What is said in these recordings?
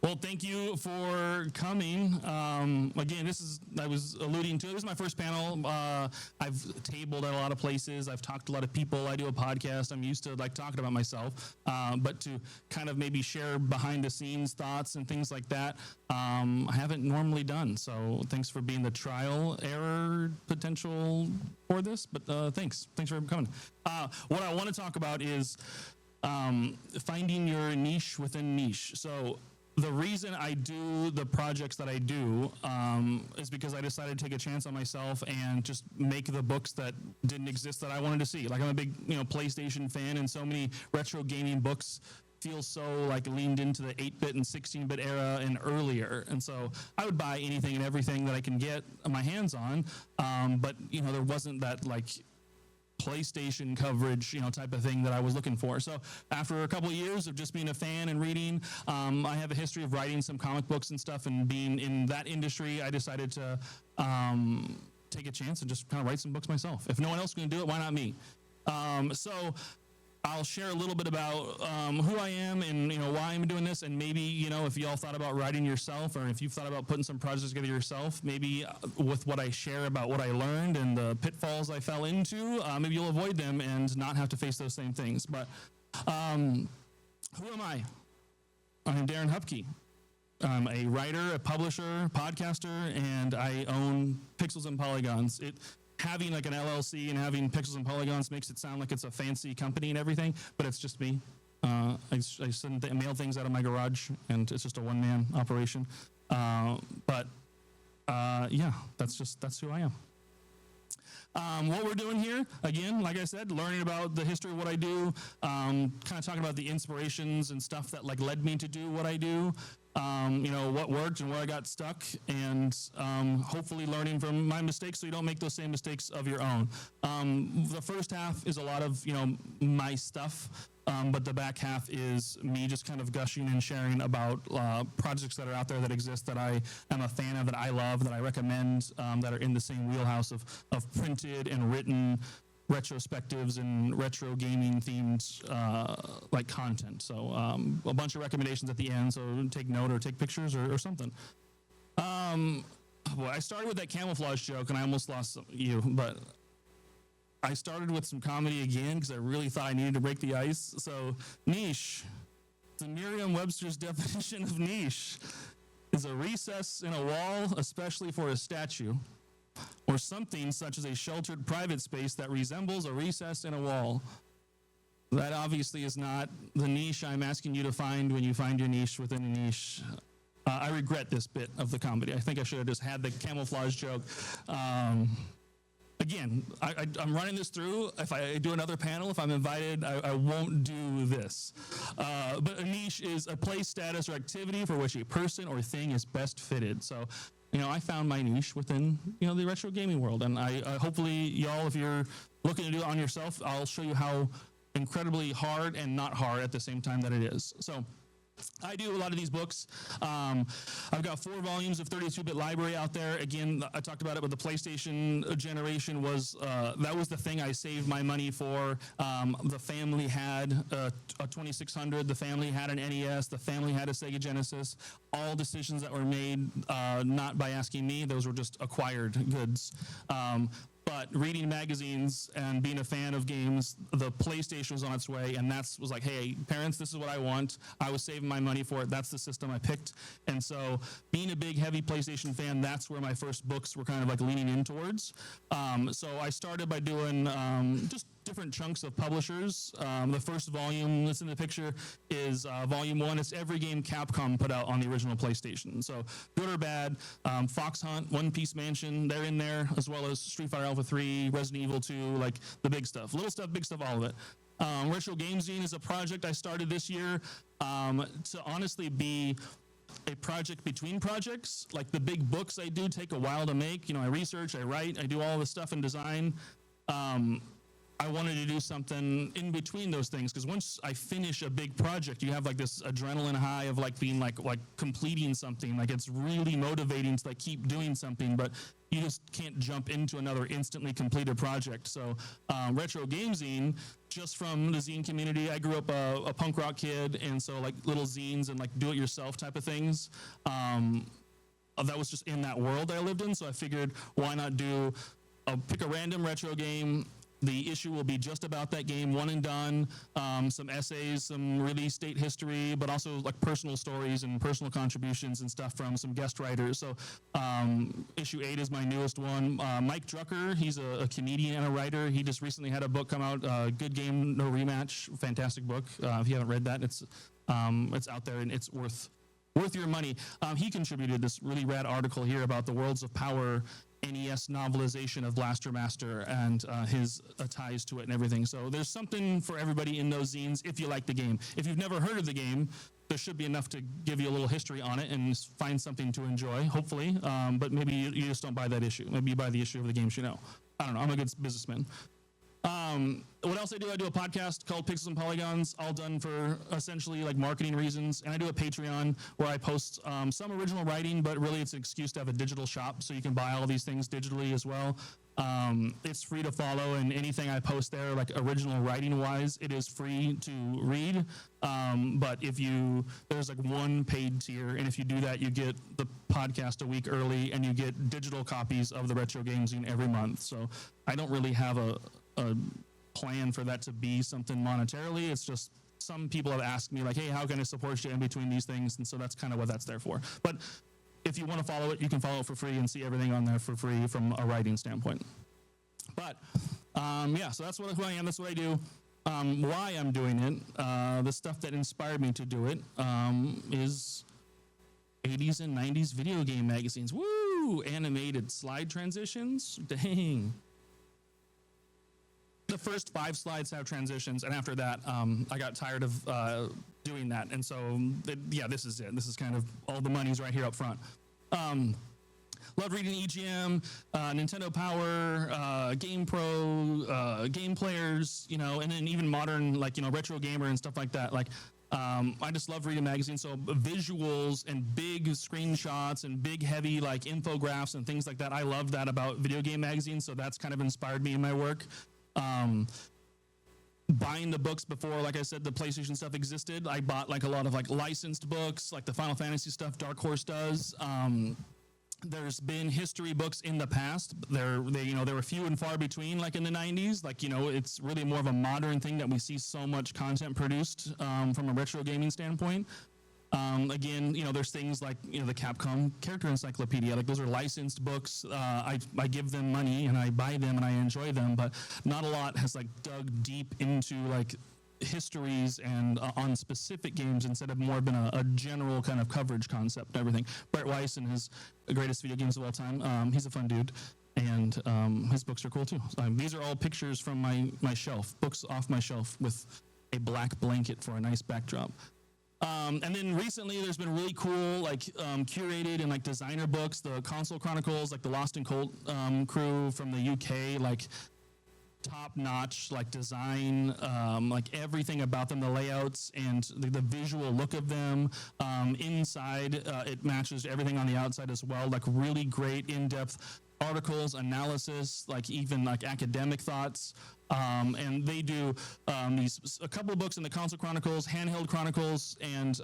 Well, thank you for coming. Again, I was alluding to, this is my first panel. I've tabled at a lot of places. I've talked to a lot of people. I do a podcast. I'm used to talking about myself, but to kind of maybe share behind the scenes thoughts and things like that, I haven't normally done. So thanks for being the trial error potential for this, but thanks for coming. What I want to talk about is finding your niche within niche. So the reason I do the projects that I do is because I decided to take a chance on myself and just make the books that didn't exist that I wanted to see. Like, I'm a big, PlayStation fan, and so many retro gaming books feel so leaned into the 8-bit and 16-bit era and earlier. And so I would buy anything and everything that I can get my hands on. But there wasn't that PlayStation coverage, type of thing that I was looking for. So after a couple of years of just being a fan and reading, I have a history of writing some comic books and stuff, and being in that industry, I decided to take a chance and just kind of write some books myself. If no one else is going to do it, why not me? So I'll share a little bit about who I am and why I'm doing this, and maybe if y'all thought about writing yourself, or if you've thought about putting some projects together yourself, maybe with what I share about what I learned and the pitfalls I fell into, maybe you'll avoid them and not have to face those same things. But who am I? I'm Darren Hupke. I'm a writer, a publisher, podcaster, and I own Pixels and Polygons. Having an LLC and having Pixels and Polygons makes it sound like it's a fancy company and everything, but it's just me. I mail things out of my garage, and it's just a one-man operation. But that's who I am. What we're doing here, again, like I said, learning about the history of what I do, kind of talking about the inspirations and stuff that led me to do what I do. What worked and where I got stuck, and hopefully learning from my mistakes so you don't make those same mistakes of your own. The first half is a lot of, my stuff, but the back half is me just kind of gushing and sharing about projects that are out there that exist that I am a fan of, that I love, that I recommend, that are in the same wheelhouse of printed and written retrospectives and retro gaming themed content. So a bunch of recommendations at the end, so take note or take pictures or something. I started with that camouflage joke and I almost lost you, but I started with some comedy again because I really thought I needed to break the ice. So niche, the Merriam-Webster's definition of niche is a recess in a wall, especially for a statue, or something such as a sheltered private space that resembles a recess in a wall. That obviously is not the niche I'm asking you to find when you find your niche within a niche. I regret this bit of the comedy. I think I should have just had the camouflage joke. Again, I'm running this through. If I do another panel, if I'm invited, I won't do this. But a niche is a place, status, or activity for which a person or thing is best fitted. So, I found my niche within, the retro gaming world. And I hopefully, y'all, if you're looking to do it on yourself, I'll show you how incredibly hard and not hard at the same time that it is. So I do a lot of these books. I've got 4 volumes of 32-bit library out there. Again, I talked about it with the PlayStation generation. That was the thing I saved my money for. The family had a 2600. The family had an NES. The family had a Sega Genesis. All decisions that were made not by asking me. Those were just acquired goods. But reading magazines and being a fan of games, the PlayStation was on its way, and was like, hey, parents, this is what I want. I was saving my money for it. That's the system I picked. And so being a big, heavy PlayStation fan, that's where my first books were kind of leaning in towards. So I started by doing just different chunks of publishers. The first volume, that's in the picture, is volume 1. It's every game Capcom put out on the original PlayStation. So good or bad, Fox Hunt, One Piece Mansion, they're in there, as well as Street Fighter Alpha 3, Resident Evil 2, the big stuff. Little stuff, big stuff, all of it. Retro Game Zine is a project I started this year to honestly be a project between projects. The big books I do take a while to make. I research, I write, I do all this stuff in design. I wanted to do something in between those things, because once I finish a big project, you have like this adrenaline high of like being like completing something. Like it's really motivating to like keep doing something, but you just can't jump into another instantly completed project. So retro game zine, just from the zine community, I grew up a punk rock kid, and so like little zines and like do-it-yourself type of things. That was just in that world that I lived in. So I figured, why not I'll pick a random retro game. The issue will be just about that game, one and done, some essays, some release date history, but also like personal stories and personal contributions and stuff from some guest writers. So issue 8 is my newest one. Mike Drucker, he's a comedian and a writer. He just recently had a book come out, Good Game, No Rematch, fantastic book. If you haven't read that, it's out there and it's worth your money. He contributed this really rad article here about the Worlds of Power NES novelization of Blaster Master and his ties to it and everything. So there's something for everybody in those zines if you like the game. If you've never heard of the game, there should be enough to give you a little history on it and find something to enjoy, hopefully. But maybe you just don't buy that issue. Maybe you buy the issue of the games you know. I don't know. I'm a good businessman. What else I do? I do a podcast called Pixels and Polygons, all done for essentially like marketing reasons. And I do a Patreon where I post some original writing, but really it's an excuse to have a digital shop, so you can buy all these things digitally as well. It's free to follow, and anything I post there, like original writing wise, it is free to read. But there's like one paid tier, and if you do that, you get the podcast a week early, and you get digital copies of the retro game zine every month. So I don't really have a plan for that to be something monetarily. It's just some people have asked me like, hey, how can I support you in between these things? And so that's kind of what that's there for. But if you want to follow it, you can follow it for free and see everything on there for free from a writing standpoint. But so that's who I am. That's what I do. Why I'm doing it, the stuff that inspired me to do it is 80s and 90s video game magazines. Woo! Animated slide transitions. Dang. The first 5 slides have transitions, and after that, I got tired of doing that. And so, this is it. This is kind of all the money's right here up front. Love reading EGM, Nintendo Power, Game Pro, Game Players, and then even modern, Retro Gamer and stuff like that. I just love reading magazines. So visuals and big screenshots and big, heavy, infographics and things like that. I love that about video game magazines. So that's kind of inspired me in my work. Buying the books before, like I said, the PlayStation stuff existed. I bought a lot of licensed books, like the Final Fantasy stuff Dark Horse does. There's been history books in the past. They were few and far between, in the 90s. It's really more of a modern thing that we see so much content produced from a retro gaming standpoint. Again, there's things like, the Capcom Character Encyclopedia. Those are licensed books. I give them money and I buy them and I enjoy them, but not a lot has dug deep into histories and on specific games instead of more been a general kind of coverage concept and everything. Brett Weiss and his greatest video games of all time. He's a fun dude. And his books are cool too. These are all pictures from my shelf, books off my shelf with a black blanket for a nice backdrop. And then recently there's been really cool, curated and designer books, the Console Chronicles, the Lost and Colt crew from the UK, top-notch, design, everything about them, the layouts and the visual look of them. Inside, it matches everything on the outside as well, really great in-depth articles, analysis, even academic thoughts. And they do a couple of books in the Console Chronicles, Handheld Chronicles, and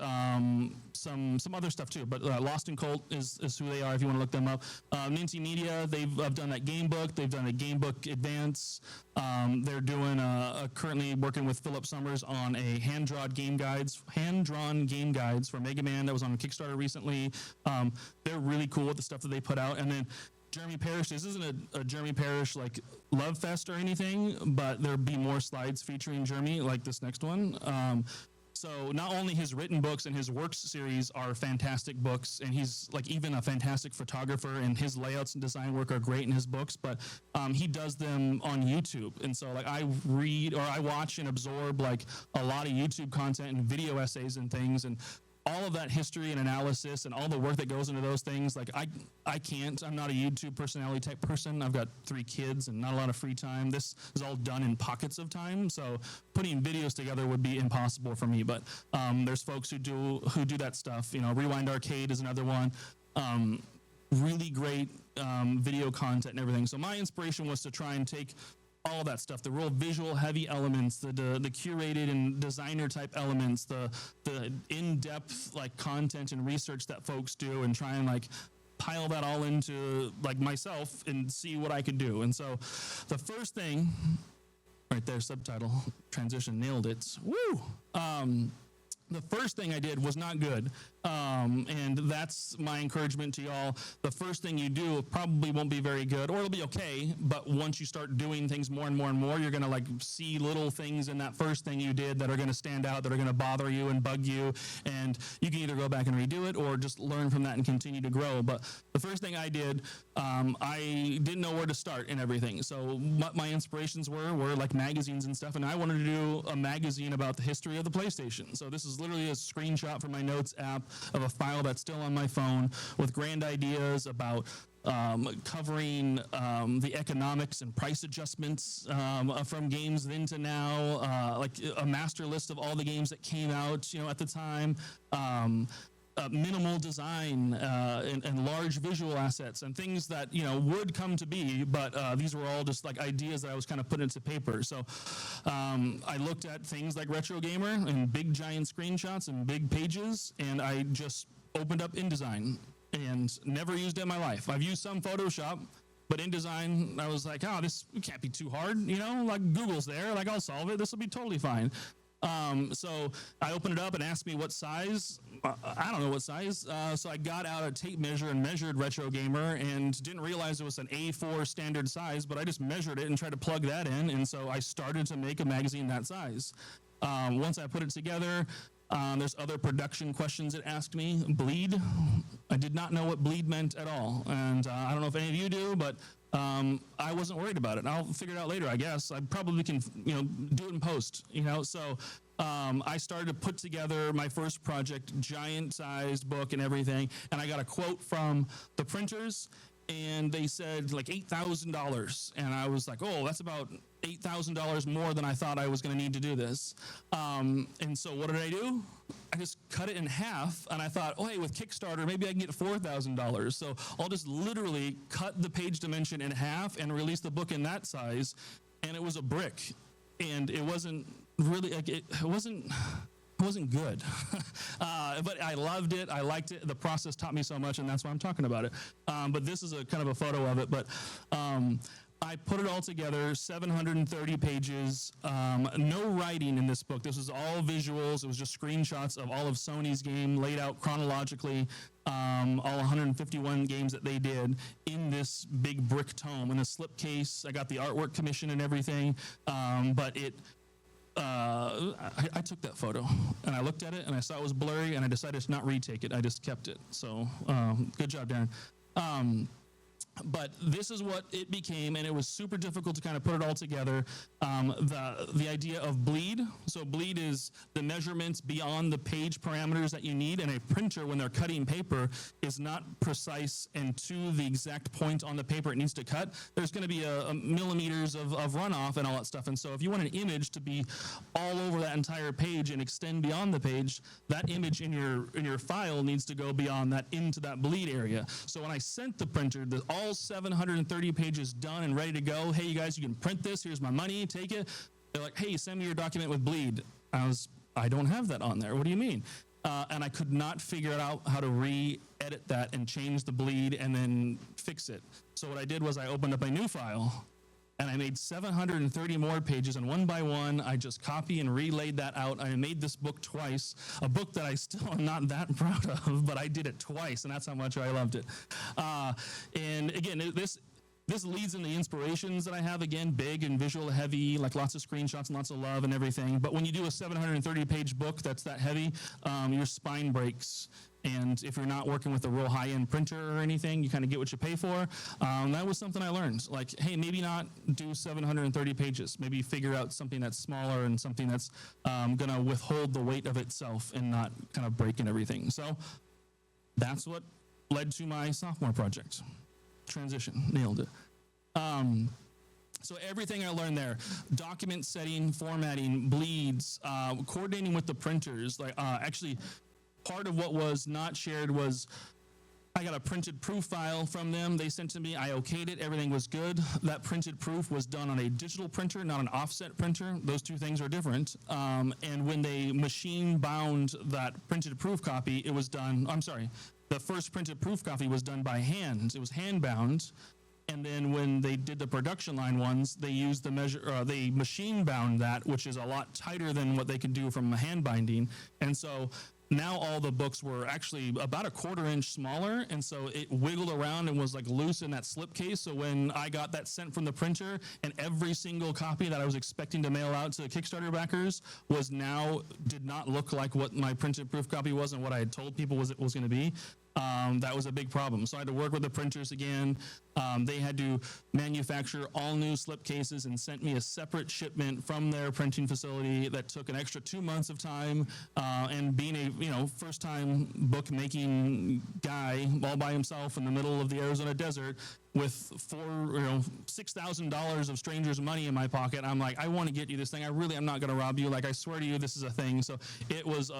some other stuff too. But Lost and Colt is who they are if you want to look them up. Ninty Media, they've done that game book. They've done a game book advance. They're doing currently working with Philip Summers on a hand-drawn game guides for Mega Man that was on Kickstarter recently. They're really cool with the stuff that they put out. And then Jeremy Parrish, this isn't a Jeremy Parrish love fest or anything, but there'll be more slides featuring Jeremy like this next one. So not only his written books and his works series are fantastic books, and he's even a fantastic photographer, and his layouts and design work are great in his books, but he does them on YouTube. And so I read or I watch and absorb a lot of YouTube content and video essays and things, and all of that history and analysis and all the work that goes into those things, like I can't. I'm not a YouTube personality type person. I've got 3 kids and not a lot of free time. This is all done in pockets of time, so putting videos together would be impossible for me. But there's folks who do that stuff. You know, Rewind Arcade is another one. Really great video content and everything. So my inspiration was to try and take all that stuff, the real visual heavy elements, the curated and designer type elements, the in-depth like content and research that folks do, and try and like pile that all into like myself and see what I could do. And so the first thing right there, subtitle transition, nailed it. Woo! The first thing I did was not good, and that's my encouragement to y'all. The first thing you do probably won't be very good, or it'll be okay, but once you start doing things more and more and more, you're going to like see little things in that first thing you did that are going to stand out, that are going to bother you and bug you, and you can either go back and redo it or just learn from that and continue to grow. But the first thing I did, I didn't know where to start and everything, so what my inspirations were like magazines and stuff, and I wanted to do a magazine about the history of the PlayStation. So this is literally a screenshot from my notes app of a file that's still on my phone with grand ideas about covering the economics and price adjustments from games then to now, like a master list of all the games that came out, you know, at the time. Minimal design and large visual assets and things that, you know, would come to be, but these were all just like ideas that I was kind of putting into paper. So I looked at things like Retro Gamer and big giant screenshots and big pages, and I just opened up InDesign and never used it in my life. I've used some Photoshop, but InDesign, I was like, oh, this can't be too hard, you know, like Google's there, like I'll solve it, this will be totally fine. So I opened it up and asked me what size. I don't know what size. So I got out a tape measure and measured Retro Gamer and didn't realize it was an A4 standard size, but I just measured it and tried to plug that in. And so I started to make a magazine that size. Once I put it together, there's other production questions it asked me. Bleed. I did not know what bleed meant at all. And I don't know if any of you do, but I wasn't worried about it. I'll figure it out later, I guess. I probably can, you know, do it in post, you know. So I started to put together my first project, giant-sized book and everything, and I got a quote from the printers, and they said like $8,000, and I was like, oh, that's about $8,000 more than I thought I was going to need to do this. And so what did I do? I just cut it in half, and I thought, oh, hey, with Kickstarter, maybe I can get $4,000. So I'll just literally cut the page dimension in half and release the book in that size, and it was a brick. And it wasn't really, like, it wasn't good. But I loved it. I liked it. The process taught me so much, and that's why I'm talking about it. But this is a kind of a photo of it. But I put it all together, 730 pages, no writing in this book. This was all visuals. It was just screenshots of all of Sony's game laid out chronologically, all 151 games that they did in this big brick tome. In a slipcase, I got the artwork commission and everything, but it... I took that photo and I looked at it and I saw it was blurry and I decided to not retake it. I just kept it. So good job, Darren. But this is what it became, and it was super difficult to kind of put it all together. The idea of bleed. So bleed is the measurements beyond the page parameters that you need, and a printer, when they're cutting paper, is not precise and to the exact point on the paper it needs to cut. There's going to be a millimeters of runoff and all that stuff. And so if you want an image to be all over that entire page and extend beyond the page, that image in your file needs to go beyond that into that bleed area. So when I sent the printer all 730 pages done and ready to go, hey, you guys, you can print this, here's my money, take it. They're like, hey, send me your document with bleed. I don't have that on there. What do you mean? And I could not figure out how to re-edit that and change the bleed and then fix it. So what I did was I opened up a new file and I made 730 more pages, and one by one, I just copy and relayed that out. I made this book twice, a book that I still am not that proud of, but I did it twice, and that's how much I loved it. And again, this leads in the inspirations that I have, again, big and visual heavy, like lots of screenshots and lots of love and everything. But when you do a 730-page book that's that heavy, your spine breaks. And if you're not working with a real high-end printer or anything, you kind of get what you pay for. That was something I learned. Like, hey, maybe not do 730 pages. Maybe figure out something that's smaller and something that's going to withhold the weight of itself and not kind of breaking everything. So that's what led to my sophomore project. Transition, nailed it. So everything I learned there, document setting, formatting, bleeds, coordinating with the printers, like actually part of what was not shared was I got a printed proof file from them. They sent to me. I okayed it. Everything was good. That printed proof was done on a digital printer, not an offset printer. Those two things are different. And when they machine bound that printed proof copy, it was done, I'm sorry, the first printed proof copy was done by hand. It was hand bound. And then when they did the production line ones, they used they machine bound that, which is a lot tighter than what they could do from a hand binding. And so now all the books were actually about a 1/4 inch smaller, and so it wiggled around and was like loose in that slipcase. So when I got that sent from the printer, and every single copy that I was expecting to mail out to the Kickstarter backers did not look like what my printed proof copy was and what I had told people was going to be. That was a big problem. So I had to work with the printers again. They had to manufacture all new slipcases and sent me a separate shipment from their printing facility that took an extra 2 months of time. And being a first-time book-making guy all by himself in the middle of the Arizona desert with $6,000 of strangers' money in my pocket, I'm like, I want to get you this thing. I'm not going to rob you. Like, I swear to you, this is a thing. So it was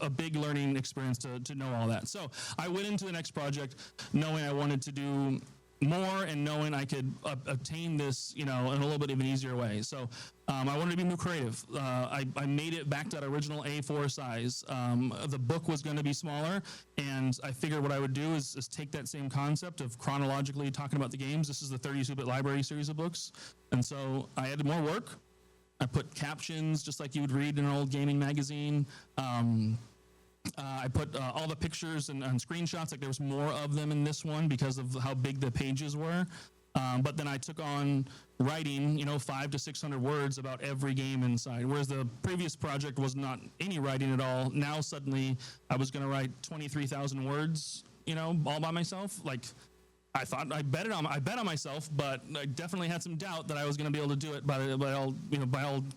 a big learning experience to know all that. So I went into the next project knowing I wanted to do more and knowing I could obtain this, in a little bit of an easier way. So I wanted to be more creative. I made it back to that original A4 size. The book was going to be smaller, and I figured what I would do is take that same concept of chronologically talking about the games. This is the 32-bit library series of books, and so I added more work. I put captions just like you would read in an old gaming magazine. I put all the pictures and screenshots, like there was more of them in this one because of how big the pages were. But then I took on writing, 500 to 600 words about every game inside, whereas the previous project was not any writing at all. Now suddenly I was going to write 23,000 words, all by myself. Like, I thought I bet on myself, but I definitely had some doubt that I was going to be able to do it. But all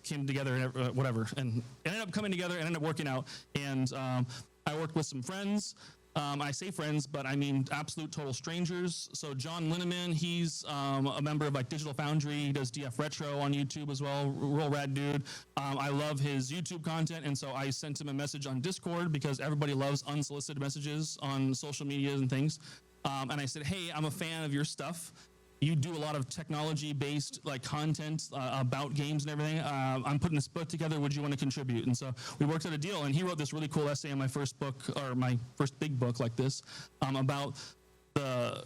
came together and whatever, and it ended up coming together and ended up working out. And I worked with some friends. I say friends, but I mean absolute total strangers. So John Linneman, he's a member of Digital Foundry. He does DF Retro on YouTube as well. Real rad dude. I love his YouTube content, and so I sent him a message on Discord because everybody loves unsolicited messages on social media and things. And I said, hey, I'm a fan of your stuff. You do a lot of technology-based content about games and everything. I'm putting this book together. Would you want to contribute? And so we worked out a deal, and he wrote this really cool essay in my first book, or my first big book like this, about the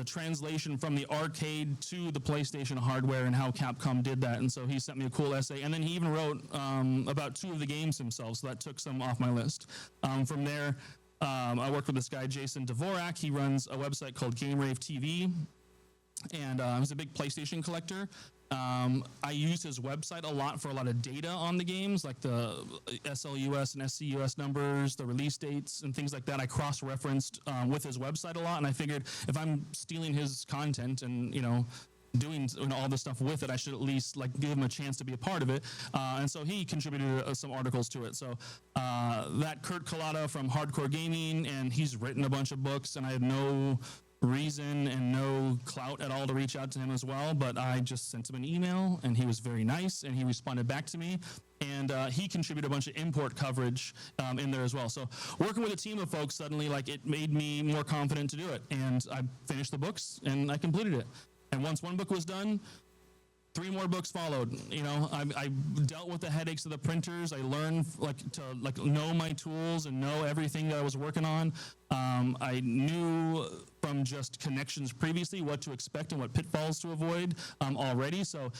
translation from the arcade to the PlayStation hardware and how Capcom did that. And so he sent me a cool essay. And then he even wrote about 2 of the games himself, so that took some off my list. From there, I worked with this guy, Jason Dvorak. He runs a website called Game Rave TV, and he's a big PlayStation collector. I used his website a lot for a lot of data on the games, like the SLUS and SCUS numbers, the release dates, and things like that. I cross-referenced with his website a lot, and I figured if I'm stealing his content and, doing all this stuff with it, I should at least give him a chance to be a part of it. And so he contributed some articles to it. So that Kurt Collada from Hardcore Gaming, and he's written a bunch of books, and I had no reason and no clout at all to reach out to him as well, but I just sent him an email, and he was very nice, and he responded back to me, and he contributed a bunch of import coverage in there as well. So working with a team of folks, suddenly it made me more confident to do it, and I finished the books, and I completed it. And once one book was done, 3 more books followed. I dealt with the headaches of the printers. I learned to know my tools and know everything that I was working on. I knew from just connections previously what to expect and what pitfalls to avoid already. So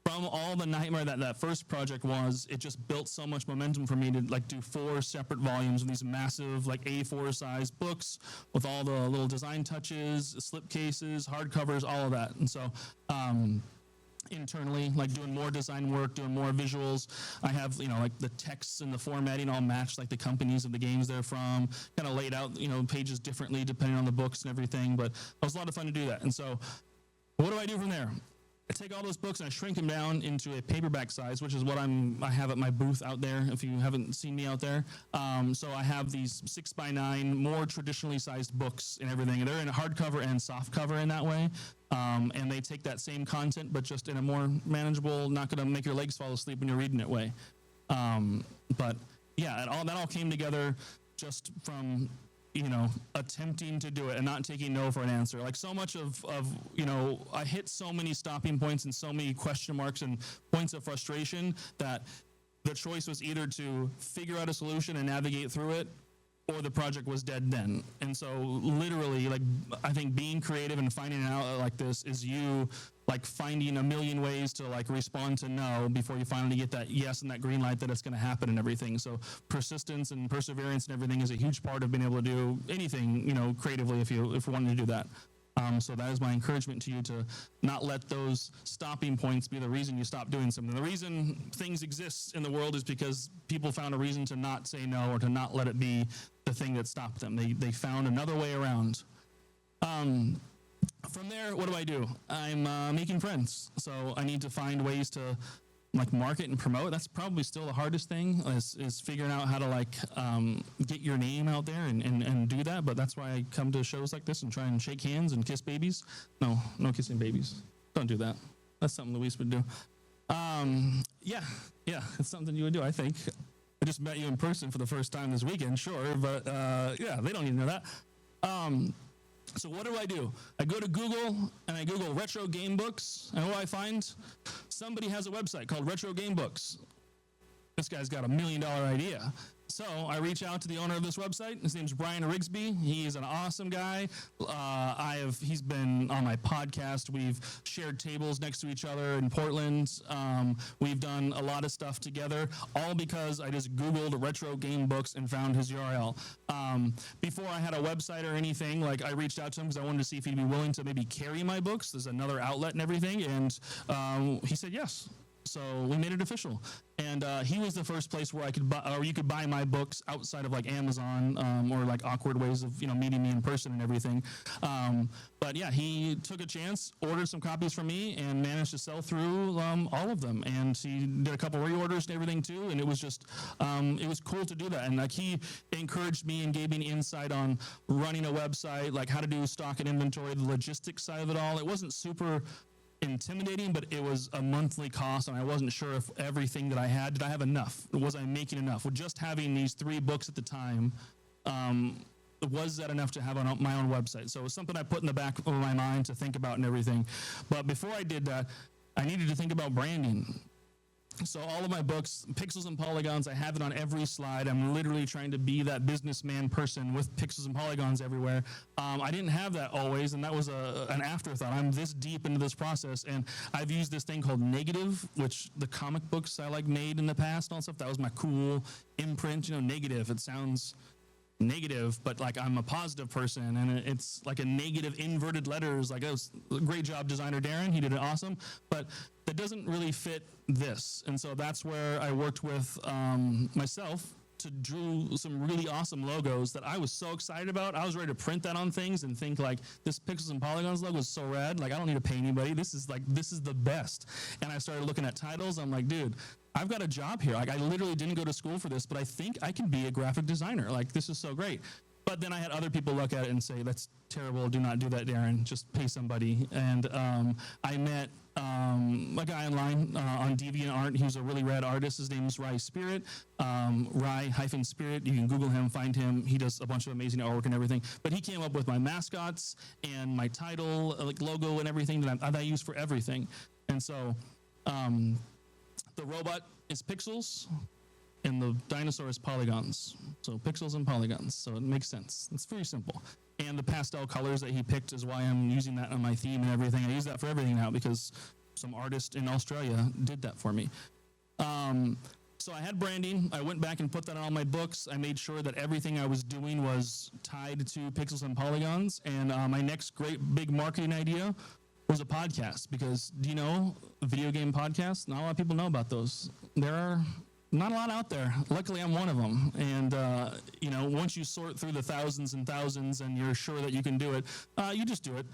from all the nightmare that first project was, it just built so much momentum for me to do 4 separate volumes of these massive A4 size books with all the little design touches, slip cases, hardcovers, all of that. And so internally, like doing more design work, doing more visuals. I have, like the texts and the formatting all match like the companies of the games they're from, kind of laid out, pages differently depending on the books and everything. But it was a lot of fun to do that. And so what do I do from there? I take all those books and I shrink them down into a paperback size, which is what I have at my booth out there, if you haven't seen me out there. So I have these 6x9, more traditionally sized books and everything. And they're in hardcover and softcover in that way. And they take that same content, but just in a more manageable, not going to make your legs fall asleep when you're reading it way. But yeah, that all came together just from attempting to do it and not taking no for an answer. Like so much of I hit so many stopping points and so many question marks and points of frustration that the choice was either to figure out a solution and navigate through it, or the project was dead then. And so literally, like, I think being creative and finding an outlet like this is you like finding a million ways to like respond to no before you finally get that yes and that green light that it's going to happen and everything. So persistence and perseverance and everything is a huge part of being able to do anything, creatively if you want to do that. So that is my encouragement to you, to not let those stopping points be the reason you stop doing something. The reason things exist in the world is because people found a reason to not say no or to not let it be the thing that stopped them. They found another way around. From there, what do? I'm making friends. So I need to find ways to like market and promote. That's probably still the hardest thing is figuring out how to like get your name out there and do that. But that's why I come to shows like this and try and shake hands and kiss babies. No kissing babies. Don't do that. That's something Luis would do. Yeah, it's something you would do, I think. I just met you in person for the first time this weekend, sure, but yeah, they don't even know that. So what do? I go to Google and I Google retro game books, and what do I find? Somebody has a website called Retro Game Books. This guy's got $1 million idea. So I reach out to the owner of this website. His name's Brian Rigsby. He's an awesome guy. He's been on my podcast. We've shared tables next to each other in Portland. We've done a lot of stuff together, all because I just Googled retro game books and found his URL. Before I had a website or anything, like I reached out to him because I wanted to see if he'd be willing to maybe carry my books. There's another outlet and everything, and he said yes. So we made it official, and he was the first place where I could buy, or you could buy my books outside of like Amazon or like awkward ways of meeting me in person and everything. But yeah, he took a chance, ordered some copies from me, and managed to sell through all of them. And he did a couple reorders and everything too. And it was just it was cool to do that. And like he encouraged me and gave me insight on running a website, like how to do stock and inventory, the logistics side of it all. It wasn't super intimidating, but it was a monthly cost, and I wasn't sure if everything that I had, did I have enough? Was I making enough? With just having these 3 books at the time, was that enough to have on my own website? So it was something I put in the back of my mind to think about and everything. But before I did that, I needed to think about branding. So all of my books, Pixels and Polygons, I have it on every slide. I'm literally trying to be that businessman person with Pixels and Polygons everywhere. I didn't have that always, and that was an afterthought. I'm this deep into this process, and I've used this thing called Negative, which the comic books I like made in the past and all that stuff. That was my cool imprint, Negative. It sounds negative, but like I'm a positive person, and it's like a negative inverted letters. Like, it was a great job, designer Darren. He did it awesome, but that doesn't really fit this. And so that's where I worked with myself to drew some really awesome logos that I was so excited about. I was ready to print that on things and think like, this Pixels and Polygons logo is so rad. Like, I don't need to pay anybody. This is the best. And I started looking at titles. I'm like, dude, I've got a job here. Like, I literally didn't go to school for this, but I think I can be a graphic designer. Like, this is so great. But then I had other people look at it and say, that's terrible. Do not do that, Darren. Just pay somebody. And I met a guy online on DeviantArt. He was a really rad artist. His name is Rye Spirit. Rye-Spirit. You can Google him, find him. He does a bunch of amazing artwork and everything. But he came up with my mascots and my title, like logo and everything that I use for everything. And so the robot is Pixels, and the dinosaur is Polygons. So Pixels and Polygons. So it makes sense. It's very simple. And the pastel colors that he picked is why I'm using that on my theme and everything. I use that for everything now because some artist in Australia did that for me. So I had branding. I went back and put that on all my books. I made sure that everything I was doing was tied to Pixels and Polygons. And my next great big marketing idea was a podcast, because do you know video game podcasts? Not a lot of people know about those. There are not a lot out there. Luckily, I'm one of them. And, once you sort through the thousands and thousands and you're sure that you can do it, you just do it.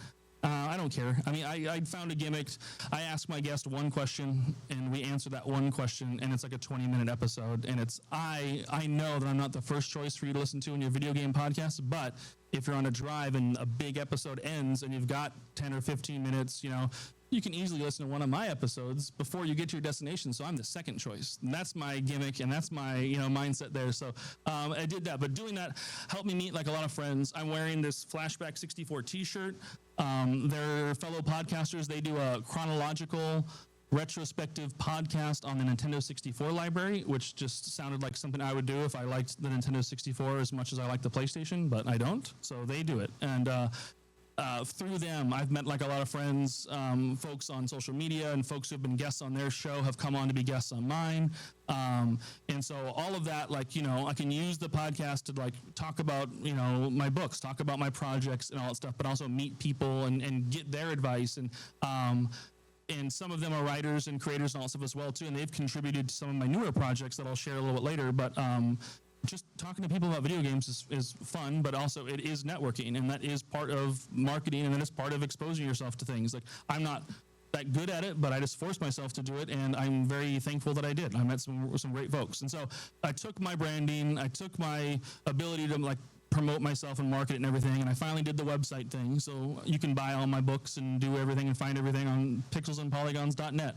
I don't care. I mean, I found a gimmick. I ask my guest one question, and we answer that one question, and it's like a 20-minute episode. And it's, I know that I'm not the first choice for you to listen to in your video game podcast, but if you're on a drive and a big episode ends and you've got 10 or 15 minutes, you can easily listen to one of my episodes before you get to your destination. So I'm the second choice. And that's my gimmick, and that's my mindset there. So I did that, but doing that helped me meet like a lot of friends. I'm wearing this Flashback 64 T-shirt. They're fellow podcasters. They do a chronological retrospective podcast on the Nintendo 64 library, which just sounded like something I would do if I liked the Nintendo 64 as much as I like the PlayStation, but I don't. So they do it. And through them, I've met like a lot of friends, folks on social media, and folks who have been guests on their show have come on to be guests on mine. And so all of that, I can use the podcast to like talk about, my books, talk about my projects and all that stuff, but also meet people and get their advice. And some of them are writers and creators and all that stuff as well too. And they've contributed to some of my newer projects that I'll share a little bit later. But just talking to people about video games is fun, but also it is networking, and that is part of marketing, and that is part of exposing yourself to things. Like, I'm not that good at it, but I just forced myself to do it, and I'm very thankful that I did. I met some great folks. And so I took my branding, I took my ability to promote myself and market it and everything, and I finally did the website thing. So you can buy all my books and do everything and find everything on pixelsandpolygons.net.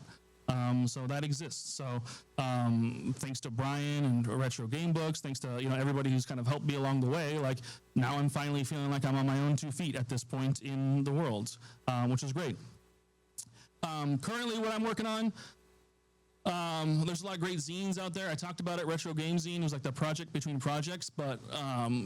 So that exists. So thanks to Brian and Retro Game Books, thanks to everybody who's kind of helped me along the way, now I'm finally feeling like I'm on my own 2 feet at this point in the world, which is great. Currently what I'm working on, there's a lot of great zines out there. I talked about it. Retro Game Zine. It was like the project between projects, but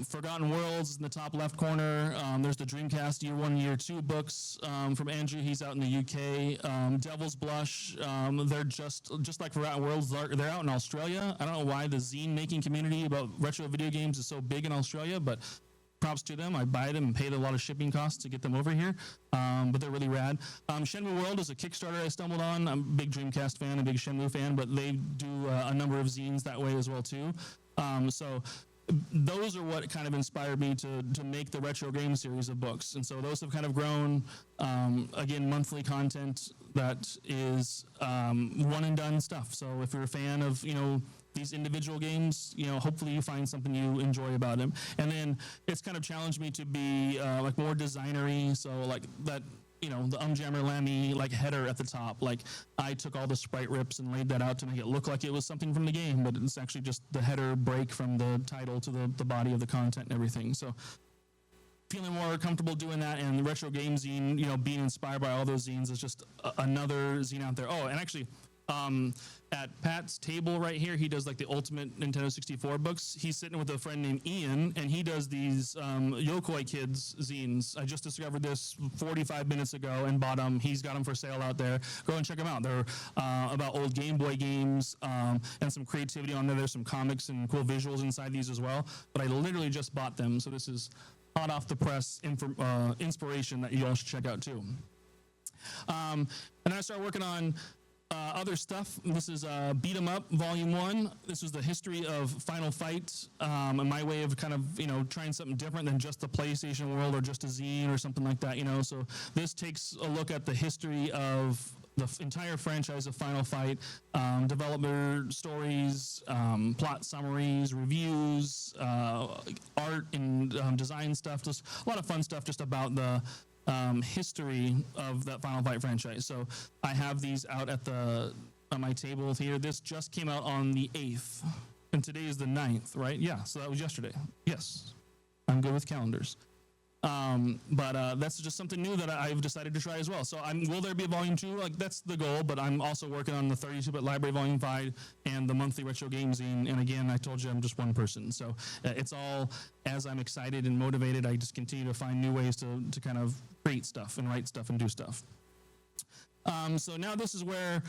Forgotten Worlds is in the top left corner. There's the Dreamcast Year 1, Year 2 books from Andrew. He's out in the UK. Devil's Blush. They're just like Forgotten Worlds. They're out in Australia. I don't know why the zine making community about retro video games is so big in Australia, but props to them. I buy them and paid a lot of shipping costs to get them over here, but they're really rad. Shenmue World is a Kickstarter I stumbled on. I'm a big Dreamcast fan, a big Shenmue fan, but they do a number of zines that way as well too. So those are what kind of inspired me to make the Retro Game series of books. And so those have kind of grown, again, monthly content that is one and done stuff. So if you're a fan of, these individual games, hopefully you find something you enjoy about them. And then it's kind of challenged me to be more designery. So that, the Jammer Lammy header at the top. I took all the sprite rips and laid that out to make it look like it was something from the game, but it's actually just the header break from the title to the body of the content and everything. So feeling more comfortable doing that, and the Retro Game Zine, being inspired by all those zines is just another zine out there. Oh, and actually, at Pat's table right here, he does the ultimate Nintendo 64 books. He's sitting with a friend named Ian, and he does these Yokoi Kids zines. I just discovered this 45 minutes ago and bought them. He's got them for sale out there. Go and check them out. They're about old Game Boy games and some creativity on there. There's some comics and cool visuals inside these as well. But I literally just bought them, so this is hot off the press inspiration that you all should check out too. And then I started working on other stuff. This is Beat 'em Up Volume 1. This was the history of Final Fight, and my way of kind of, trying something different than just the PlayStation world or just a zine or something like that, So this takes a look at the history of the entire franchise of Final Fight, developer stories, plot summaries, reviews, art and design stuff, just a lot of fun stuff just about the history of that Final Fight franchise. So I have these out on my table here. This just came out on the 8th, and today is the 9th, right? Yeah, so that was yesterday. Yes, I'm good with calendars. But that's just something new that I've decided to try as well. So will there be a volume 2? That's the goal, but I'm also working on the 32-bit library volume 5 and the monthly Retro Game Zine. And again, I told you I'm just one person. So it's all as I'm excited and motivated, I just continue to find new ways to kind of create stuff and write stuff and do stuff. So now this is where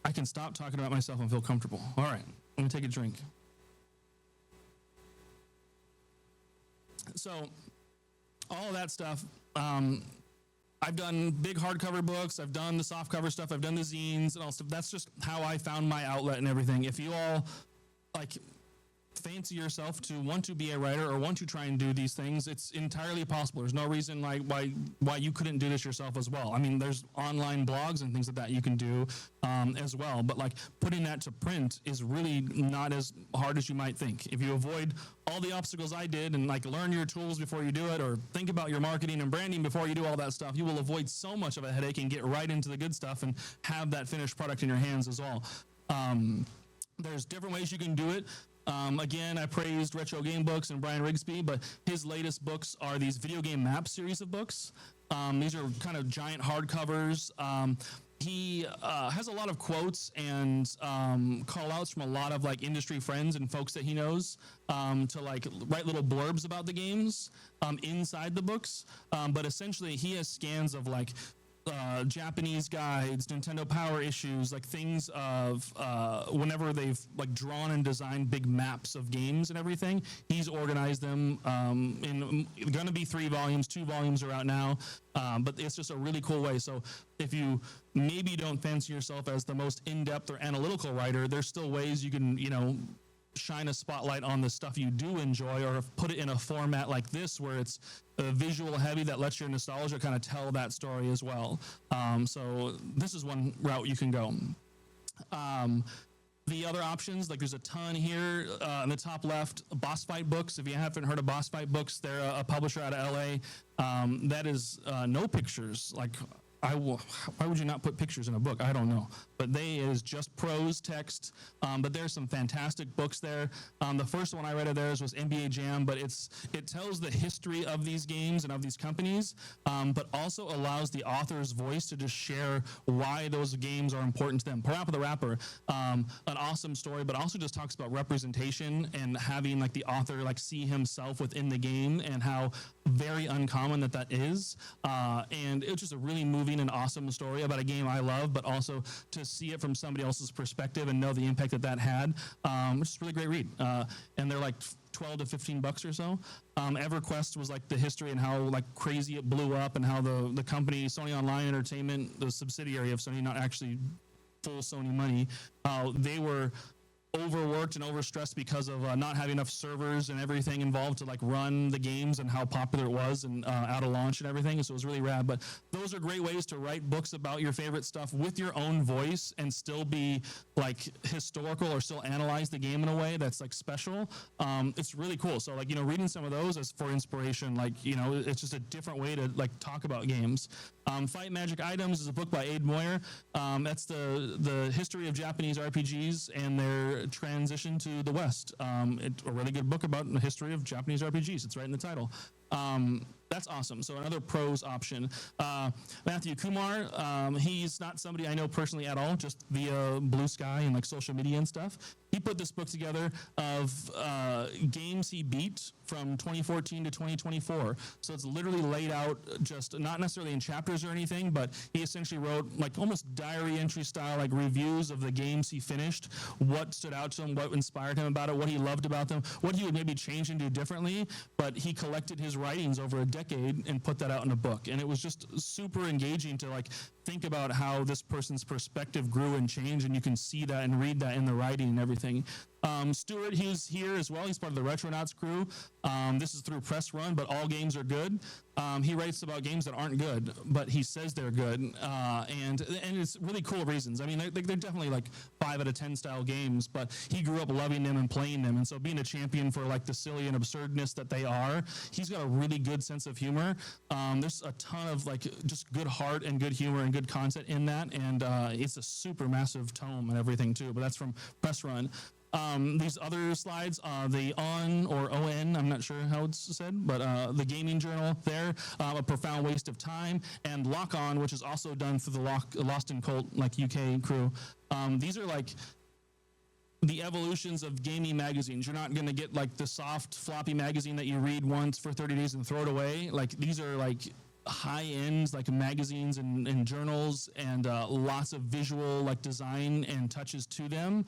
I can stop talking about myself and feel comfortable. All right, I'm gonna take a drink. So all of that stuff, I've done big hardcover books. I've done the softcover stuff. I've done the zines and all stuff. That's just how I found my outlet and everything. If you all like fancy yourself to want to be a writer or want to try and do these things, it's entirely possible. There's no reason like why you couldn't do this yourself as well. I mean, there's online blogs and things like that you can do as well, but like putting that to print is really not as hard as you might think. If you avoid all the obstacles I did and like learn your tools before you do it, or think about your marketing and branding before you do all that stuff, you will avoid so much of a headache and get right into the good stuff and have that finished product in your hands as well. There's different ways you can do it. Again, I praised Retro Game Books and Brian Rigsby, but his latest books are these video game map series of books. These are kind of giant hardcovers. He has a lot of quotes and call-outs from a lot of like industry friends and folks that he knows to like write little blurbs about the games inside the books. But essentially, he has scans of like Japanese guides, Nintendo Power issues, like things of whenever they've like drawn and designed big maps of games and everything. He's organized them in going to be 3 volumes. 2 volumes are out now, but it's just a really cool way. So if you maybe don't fancy yourself as the most in-depth or analytical writer, there's still ways you can, you know, shine a spotlight on the stuff you do enjoy, or put it in a format like this where it's visual heavy that lets your nostalgia kind of tell that story as well. So this is one route you can go. The other options, like there's a ton here in the top left, Boss Fight Books. If you haven't heard of Boss Fight Books, they're a publisher out of LA. That is no pictures. Like, why would you not put pictures in a book? I don't know. But they is just prose text. But there's some fantastic books there. The first one I read of theirs was NBA Jam, but it tells the history of these games and of these companies, but also allows the author's voice to just share why those games are important to them. Parappa the Rapper, an awesome story, but also just talks about representation and having like the author like see himself within the game and how very uncommon that is. And it's just a really moving and awesome story about a game I love, but also to see it from somebody else's perspective and know the impact that had, which is a really great read. And they're like $12 to $15 or so. EverQuest was like the history and how like crazy it blew up, and how the company Sony Online Entertainment, the subsidiary of Sony, not actually full Sony money, they were overworked and overstressed because of not having enough servers and everything involved to like run the games, and how popular it was and out of launch and everything. So it was really rad. But those are great ways to write books about your favorite stuff with your own voice and still be like historical, or still analyze the game in a way that's like special. It's really cool. So like, you know, reading some of those as for inspiration, like, you know, it's just a different way to like talk about games. Fight Magic Items is a book by Abe Moyer. That's the history of Japanese RPGs and their transition to the West. It's a really good book about the history of Japanese RPGs. It's right in the title. That's awesome. So another prose option. Matthew Kumar, he's not somebody I know personally at all, just via Blue Sky and like social media and stuff. He put this book together of games he beat from 2014 to 2024. So it's literally laid out, just not necessarily in chapters or anything, but he essentially wrote like almost diary entry style, like reviews of the games he finished, what stood out to him, what inspired him about it, what he loved about them, what he would maybe change and do differently. But he collected his writings over a decade and put that out in a book. And it was just super engaging to like think about how this person's perspective grew and changed, and you can see that and read that in the writing and everything. Stuart, he's here as well. He's part of the Retronauts crew. This is through Press Run, but all games are good. He writes about games that aren't good, but he says they're good, and it's really cool reasons. I mean, they're definitely like 5 out of 10 style games, but he grew up loving them and playing them, and so being a champion for like the silly and absurdness that they are, he's got a really good sense of humor. There's a ton of like just good heart and good humor and good content in that, and it's a super massive tome and everything too. But that's from Press Run. These other slides, the ON or ON, I'm not sure how it's said, but the gaming journal there, A Profound Waste of Time, and Lock On, which is also done through the Lost in Cult like UK crew. These are like the evolutions of gaming magazines. You're not going to get like the soft floppy magazine that you read once for 30 days and throw it away. Like these are like high-end like magazines and journals, and lots of visual like design and touches to them.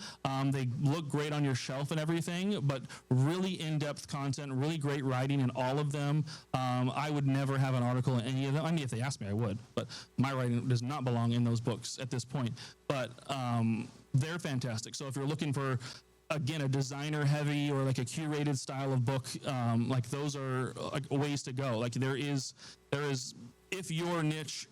They look great on your shelf and everything, but really in-depth content, really great writing in all of them. I would never have an article in any of them. I mean, if they asked me, I would, but my writing does not belong in those books at this point. But they're fantastic. So if you're looking for, again, a designer heavy or like a curated style of book, like those are like ways to go. Like there is, if your niche,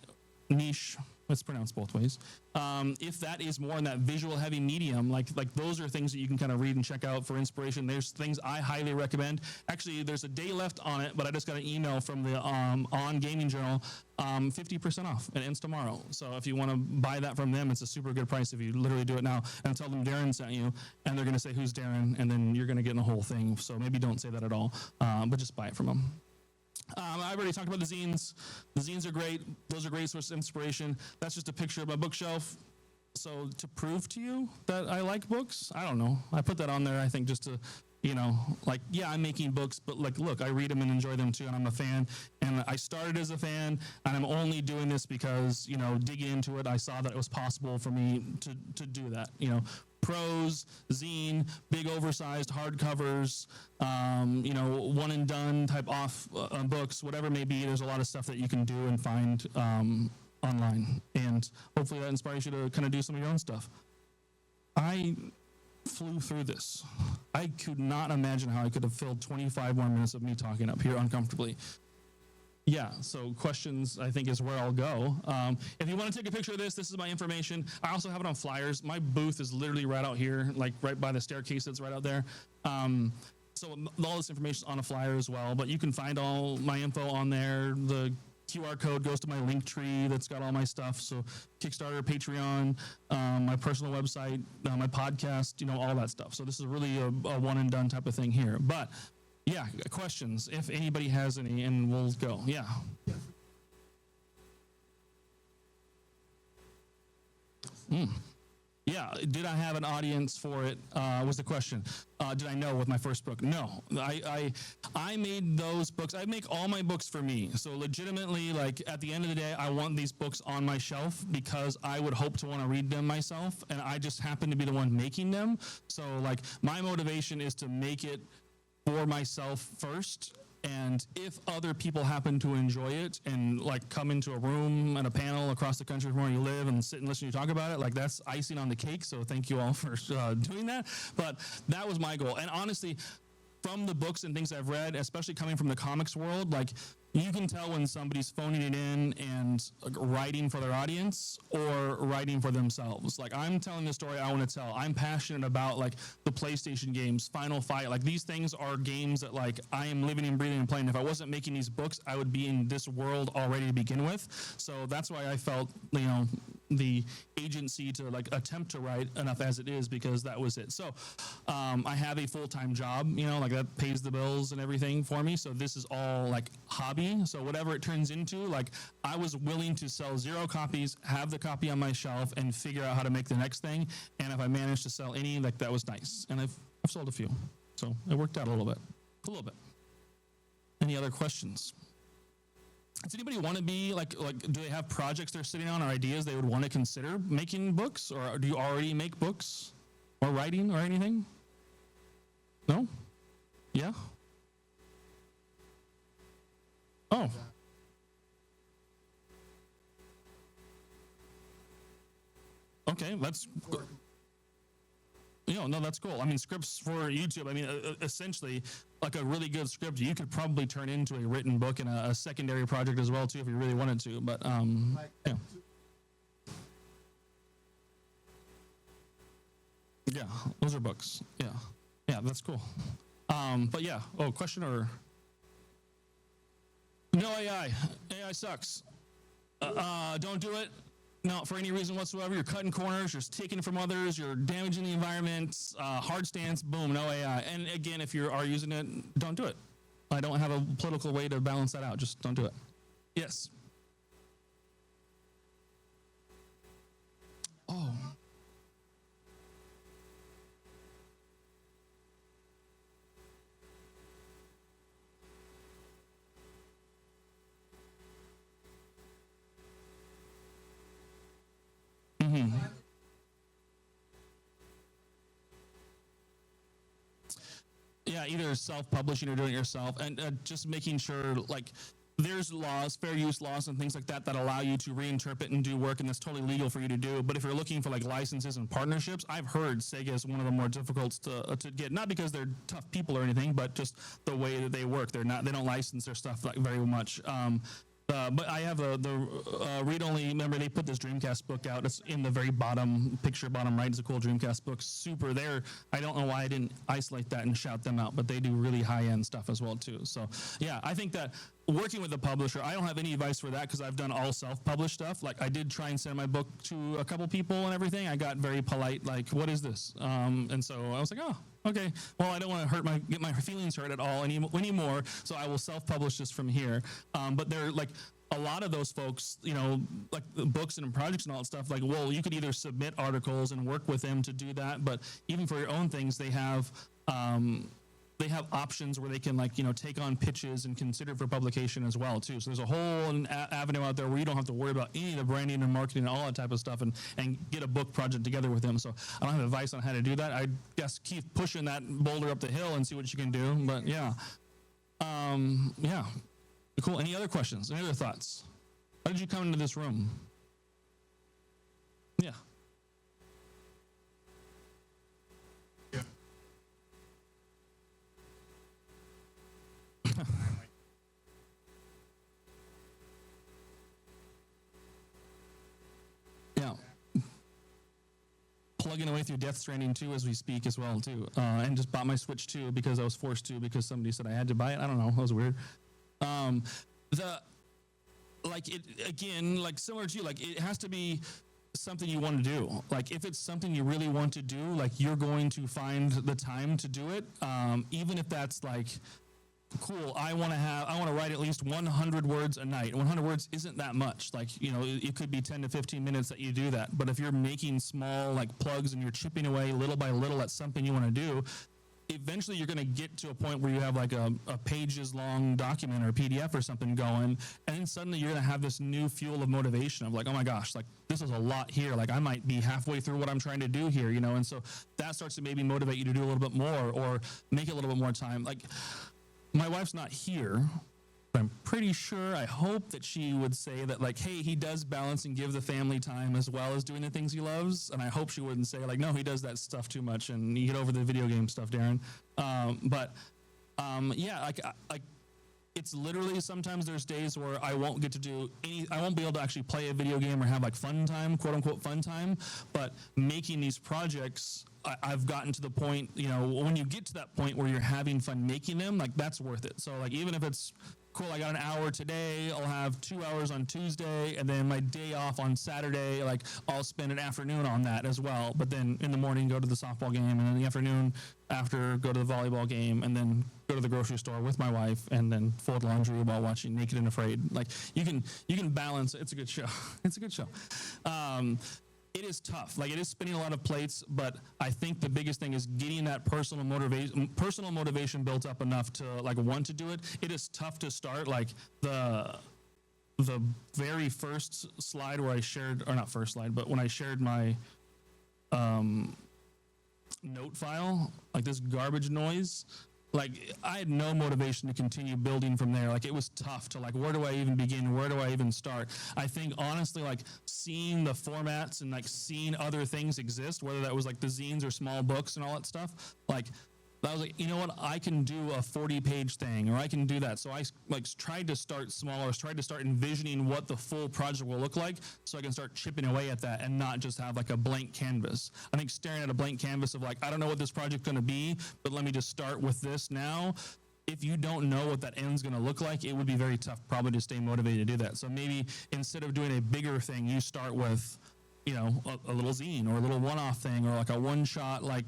let's pronounce both ways. If that is more in that visual heavy medium, like those are things that you can kind of read and check out for inspiration. There's things I highly recommend. Actually, there's a day left on it, but I just got an email from the On Gaming Journal, 50% off. It ends tomorrow. So if you want to buy that from them, it's a super good price if you literally do it now and tell them Darren sent you, and they're going to say, who's Darren? And then you're going to get in the whole thing. So maybe don't say that at all, but just buy it from them. I've already talked about the zines. The zines are great. Those are great sources of inspiration. That's just a picture of my bookshelf. So to prove to you that I like books, I don't know. I put that on there, I think, just to, like, yeah, I'm making books, but like, look, I read them and enjoy them too, and I'm a fan. And I started as a fan, and I'm only doing this because, digging into it, I saw that it was possible for me to do that, prose, zine, big oversized hardcovers, one and done type off books, whatever it may be. There's a lot of stuff that you can do and find online, and hopefully that inspires you to kind of do some of your own stuff. I flew through this. I could not imagine how I could have filled 25 more minutes of me talking up here uncomfortably. Yeah, so questions, I think, is where I'll go. If you want to take a picture of this is my information. I also have it on flyers. My booth is literally right out here, like right by the staircase that's right out there. So all this information is on a flyer as well, but you can find all my info on there. The QR code goes to my link tree that's got all my stuff. So Kickstarter, Patreon, my personal website, my podcast, all that stuff. So this is really a one and done type of thing here. But yeah, questions, if anybody has any, and we'll go. Yeah. Yeah, did I have an audience for it, was the question. Did I know with my first book? No. I made those books. I make all my books for me. So legitimately, like, at the end of the day, I want these books on my shelf because I would hope to want to read them myself, and I just happen to be the one making them. So, like, my motivation is to make it for myself first, and if other people happen to enjoy it and like come into a room and a panel across the country from where you live and sit and listen to you talk about it, like that's icing on the cake. So thank you all for doing that. But that was my goal. And honestly, from the books and things I've read, especially coming from the comics world, like you can tell when somebody's phoning it in and writing for their audience or writing for themselves. Like, I'm telling the story I want to tell. I'm passionate about like the PlayStation games, Final Fight. Like, these things are games that like I am living and breathing and playing. If I wasn't making these books, I would be in this world already to begin with. So that's why I felt, the agency to like attempt to write enough as it is, because that was it. So I have a full-time job, like that pays the bills and everything for me. So this is all like hobby. So whatever it turns into, like I was willing to sell 0 copies, have the copy on my shelf, and figure out how to make the next thing. And if I managed to sell any, like that was nice. And I've sold a few. So it worked out a little bit. Any other questions? Does anybody want to be like, do they have projects they're sitting on or ideas they would want to consider making books? Or do you already make books or writing or anything? No? Yeah? Oh. Okay, that's... No, that's cool. I mean, scripts for YouTube, I mean, essentially, like a really good script, you could probably turn into a written book and a secondary project as well, too, if you really wanted to. But, yeah. Yeah, those are books. Yeah. Yeah, that's cool. But, yeah. Oh, question or... No AI. AI sucks. Don't do it. No, for any reason whatsoever. You're cutting corners, you're taking from others, you're damaging the environment, hard stance, boom, no AI. And again, if you are using it, don't do it. I don't have a political way to balance that out. Just don't do it. Yes. Oh. Yeah, either self-publishing or doing it yourself, and just making sure, like, there's laws, fair use laws and things like that that allow you to reinterpret and do work, and that's totally legal for you to do. But if you're looking for like licenses and partnerships, I've heard Sega is one of the more difficult to get, not because they're tough people or anything, but just the way that they work. They don't license their stuff like very much. But I have the read-only. Remember, they put this Dreamcast book out. It's in the very bottom picture, bottom right. It's a cool Dreamcast book. Super there. I don't know why I didn't isolate that and shout them out, but they do really high-end stuff as well too. So yeah, I think that working with a publisher, I don't have any advice for that because I've done all self-published stuff. Like I did try and send my book to a couple people and everything. I got very polite, like, "What is this?" And so I was like, "Oh, okay. Well, I don't want to get my feelings hurt at all anymore. So I will self-publish this from here." But they're like, a lot of those folks, you know, like the books and projects and all that stuff, like, well, you could either submit articles and work with them to do that, but even for your own things, they have options where they can, like, you know, take on pitches and consider for publication as well too. So there's a whole avenue out there where you don't have to worry about any of the branding and marketing and all that type of stuff, and get a book project together with them. So I don't have advice on how to do that. I guess keep pushing that boulder up the hill and see what you can do. But yeah, yeah. Cool. Any other questions? Any other thoughts? How did you come into this room? Yeah. Yeah. Yeah. Plugging away through Death Stranding 2 as we speak as well too. And just bought my Switch 2 because I was forced to, because somebody said I had to buy it. I don't know. That was weird. Again, like similar to you, like it has to be something you want to do. Like if it's something you really want to do, like you're going to find the time to do it. Even if that's like, cool, I want to write at least 100 words a night. 100 words isn't that much. Like, you know, it could be 10 to 15 minutes that you do that. But if you're making small like plugs and you're chipping away little by little at something you want to do, eventually you're going to get to a point where you have like a pages long document or PDF or something going, and then suddenly you're going to have this new fuel of motivation of like, oh my gosh, like this is a lot here. Like I might be halfway through what I'm trying to do here, you know? And so that starts to maybe motivate you to do a little bit more or make it a little bit more time. Like my wife's not here, but I'm pretty sure, I hope that she would say that like, hey, he does balance and give the family time as well as doing the things he loves. And I hope she wouldn't say like, no, he does that stuff too much and you get over the video game stuff, Darren. Yeah, like it's literally sometimes there's days where I won't get to do I won't be able to actually play a video game or have like fun time, quote unquote fun time, but making these projects, I've gotten to the point, you know, when you get to that point where you're having fun making them, like that's worth it. So like, even if it's cool, I got an hour today, I'll have 2 hours on Tuesday, and then my day off on Saturday, like I'll spend an afternoon on that as well. But then in the morning, go to the softball game, and in the afternoon after, go to the volleyball game, and then go to the grocery store with my wife, and then fold laundry while watching Naked and Afraid. Like you can balance. It's a good show. It's a good show. It is tough. Like it is spinning a lot of plates, but I think the biggest thing is getting that personal motivation built up enough to like want to do it. It is tough to start. Like the very first slide where I shared, or not first slide, but when I shared my note file, like this garbage noise, like I had no motivation to continue building from there. Like it was tough to like, where do I even begin? Where do I even start? I think honestly, like seeing the formats and like seeing other things exist, whether that was like the zines or small books and all that stuff, like I was like, you know what, I can do a 40-page thing, or I can do that. So I like tried to start smaller, tried to start envisioning what the full project will look like, so I can start chipping away at that and not just have like a blank canvas. I think staring at a blank canvas of like, I don't know what this project's going to be, but let me just start with this now. If you don't know what that end's going to look like, it would be very tough probably to stay motivated to do that. So maybe instead of doing a bigger thing, you start with, you know, a little zine or a little one-off thing, or like a one-shot like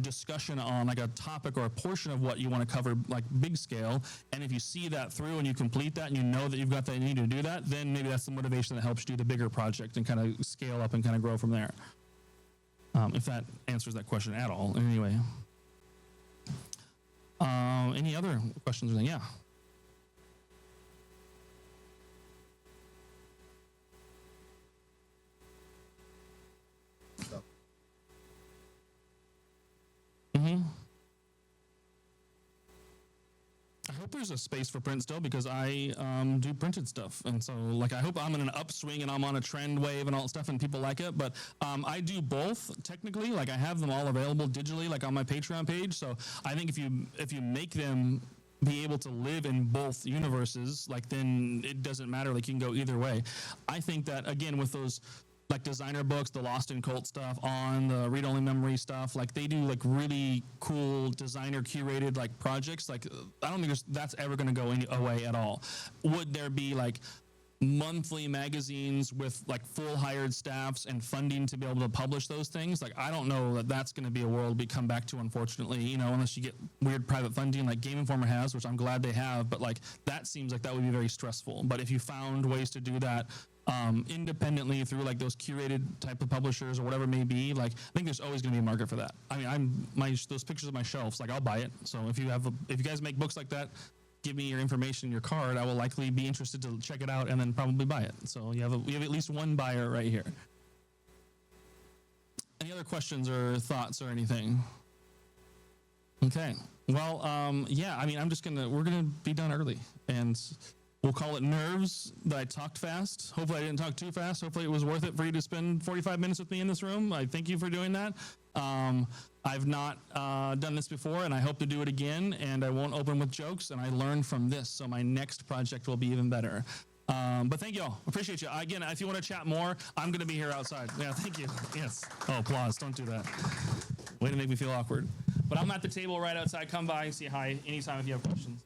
discussion on like a topic or a portion of what you want to cover, like big scale. And if you see that through and you complete that and you know that you've got the need to do that, then maybe that's the motivation that helps you do the bigger project and kind of scale up and kind of grow from there. If that answers that question at all. Anyway, any other questions or anything? Yeah. hope there's a space for print still, because I do printed stuff, and so like I hope I'm in an upswing and I'm on a trend wave and all that stuff and people like it. But I do both technically. Like I have them all available digitally, like on my Patreon page. So I think if you make them be able to live in both universes, like then it doesn't matter. Like you can go either way. I think that again with those like designer books, the Lost in Cult stuff, on the read-only memory stuff, like they do like really cool designer curated like projects. Like I don't think that's ever going to go away at all. Would there be like monthly magazines with like full hired staffs and funding to be able to publish those things? Like I don't know that that's going to be a world we come back to, unfortunately, you know, unless you get weird private funding like Game Informer has, which I'm glad they have, but like that seems like that would be very stressful. But if you found ways to do that independently through like those curated type of publishers or whatever it may be, like I think there's always going to be a market for that. I mean, those pictures of my shelves, like I'll buy it. So if you guys make books like that, give me your information, your card. I will likely be interested to check it out and then probably buy it. So you have at least one buyer right here. Any other questions or thoughts or anything? Okay. Well, yeah. I mean, we're gonna be done early, and we'll call it nerves that I talked fast. Hopefully I didn't talk too fast. Hopefully it was worth it for you to spend 45 minutes with me in this room. I thank you for doing that. I've not done this before, and I hope to do it again, and I won't open with jokes, and I learned from this, so my next project will be even better. But thank you all. Appreciate you. Again, if you want to chat more, I'm going to be here outside. Yeah, thank you. Yes. Oh, applause. Don't do that. Way to make me feel awkward. But I'm at the table right outside. Come by and say hi anytime if you have questions.